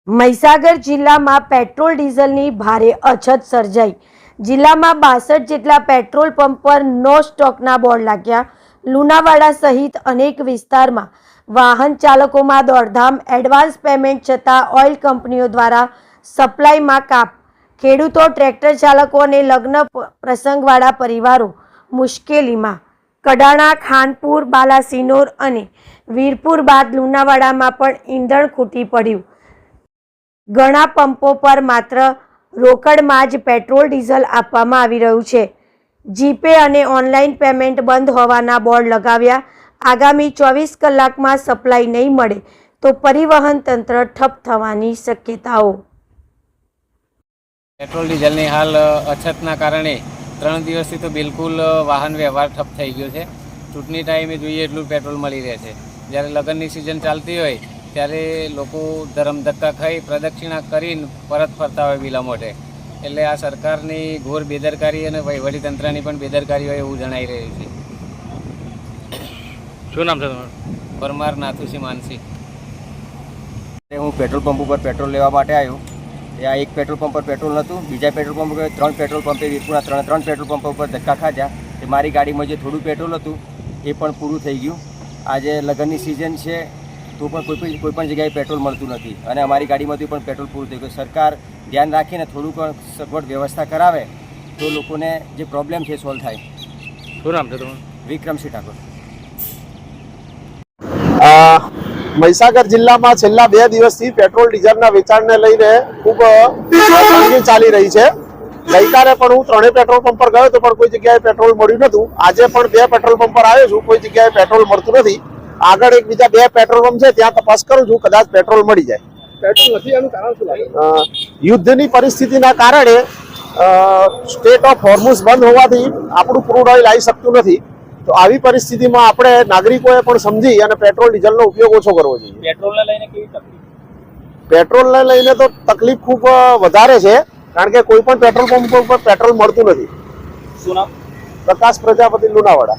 મહીસાગર જિલ્લામાં પેટ્રોલ ડીઝલની ભારે અછત સર્જાઈ। જિલ્લામાં 62 જેટલા પેટ્રોલ પંપ પર નો સ્ટોકના બોર્ડ લાગ્યા। લુણાવાડા સહિત અનેક વિસ્તારમાં વાહન ચાલકોમાં દોડધામ। એડવાન્સ પેમેન્ટ છતાં ઓઇલ કંપનીઓ દ્વારા સપ્લાયમાં કાપ। ખેડૂતો, ટ્રેક્ટર ચાલકો અને લગ્ન પ્રસંગવાળા પરિવારો મુશ્કેલીમાં। કડાણા, ખાનપુર, બાલાસિનોર અને વીરપુર બાદ લુણાવાડામાં પણ ઈંધણ ખૂટી પડ્યું। ઘણા પંપો પર માત્ર રોકડમાં જ પેટ્રોલ ડીઝલ આપવામાં આવી રહ્યું છે। જીપે અને ઓનલાઈન પેમેન્ટ બંધ હોવાના બોર્ડ લગાવ્યા। આગામી 24 કલાકમાં સપ્લાય નહીં મળે તો પરિવહન તંત્ર ઠપ થવાની શક્યતાઓ। પેટ્રોલ ડીઝલની હાલ અછતના કારણે 3 દિવસથી તો બિલકુલ વાહન વ્યવહાર ઠપ થઈ ગયો છે। ચૂંટણી ટાઈમે જોઈએ એટલું પેટ્રોલ મળી રહે છે। જ્યારે લગ્નની સિઝન ચાલતી હોય ત્યારે લોકો ધરમ ધક્કા ખાઈ પ્રદક્ષિણા કરીને પરત ફરતા હોય વિલંબોટે। એટલે આ સરકારની ઘોર બેદરકારી અને વહીવટીતંત્રની પણ બેદરકારી હોય એવું જણાઈ રહ્યું છે। શું નામ છે તમારું? પરમાર નાથુસિંહ માનસી। હું પેટ્રોલ પંપ ઉપર પેટ્રોલ લેવા માટે આવ્યો। ત્યાં એક પેટ્રોલ પંપ પર પેટ્રોલ નહોતું, બીજા પેટ્રોલ પંપ પર 3 પેટ્રોલ પંપે વીરપુરના ત્રણ પેટ્રોલ પંપ ઉપર ધક્કા ખાધા। કે મારી ગાડીમાં જે થોડું પેટ્રોલ હતું એ પણ પૂરું થઈ ગયું। આજે લગ્નની સિઝન છે તો પણ કોઈ પણ જગ્યાએ પેટ્રોલ મળતું નથી અને અમારી ગાડીમાંથી પણ પેટ્રોલ પૂરું થઈ ગયું। સરકાર ધ્યાન રાખીને થોડુંક સગવડ વ્યવસ્થા કરાવે તો લોકોને જે પ્રોબ્લેમ છે સોલ્વ થાય। શું નામ છે તમારું? વિક્રમસિંહ ઠાકોર। મહીસાગર જિલ્લામાં છેલ્લા 2 દિવસથી પેટ્રોલ ડીઝલના વેચાણને લઈને ખૂબ તંગી ચાલી રહી છે। ગઈકાલે પણ હું 3 પેટ્રોલ પંપ પર ગયો તો પણ કોઈ જગ્યાએ પેટ્રોલ મળ્યું નહોતું। આજે પણ 2 પેટ્રોલ પંપ પર આવ્યો છું, કોઈ જગ્યાએ પેટ્રોલ મળતું નથી। આગળ એક બીજા 2 પેટ્રોલ પંપ છે ત્યાં તપાસ કરું છું, કદાચ પેટ્રોલ મળી જાય। પેટ્રોલ નથી એનું કારણ શું લાગે? યુદ્ધની પરિસ્થિતિના કારણે સ્ટેટ ઓફ હોર્મુઝ બંધ હોવાથી આપણું ક્રૂડ ઓઇલ આવી શકતું નથી। તો આવી પરિસ્થિતિમાં આપણે નાગરિકોએ પણ સમજી અને પેટ્રોલ ડીઝલનો ઉપયોગ ઓછો કરવો જોઈએ। પેટ્રોલને લઈને કેવી તકલીફ? પેટ્રોલને લઈને તો તકલીફ ખૂબ વધારે છે, કારણ કે કોઈ પણ પેટ્રોલ પંપ પર પેટ્રોલ મળતું નથી। શું નામ? પ્રકાશ પ્રજાપતિ, લુણાવાડા।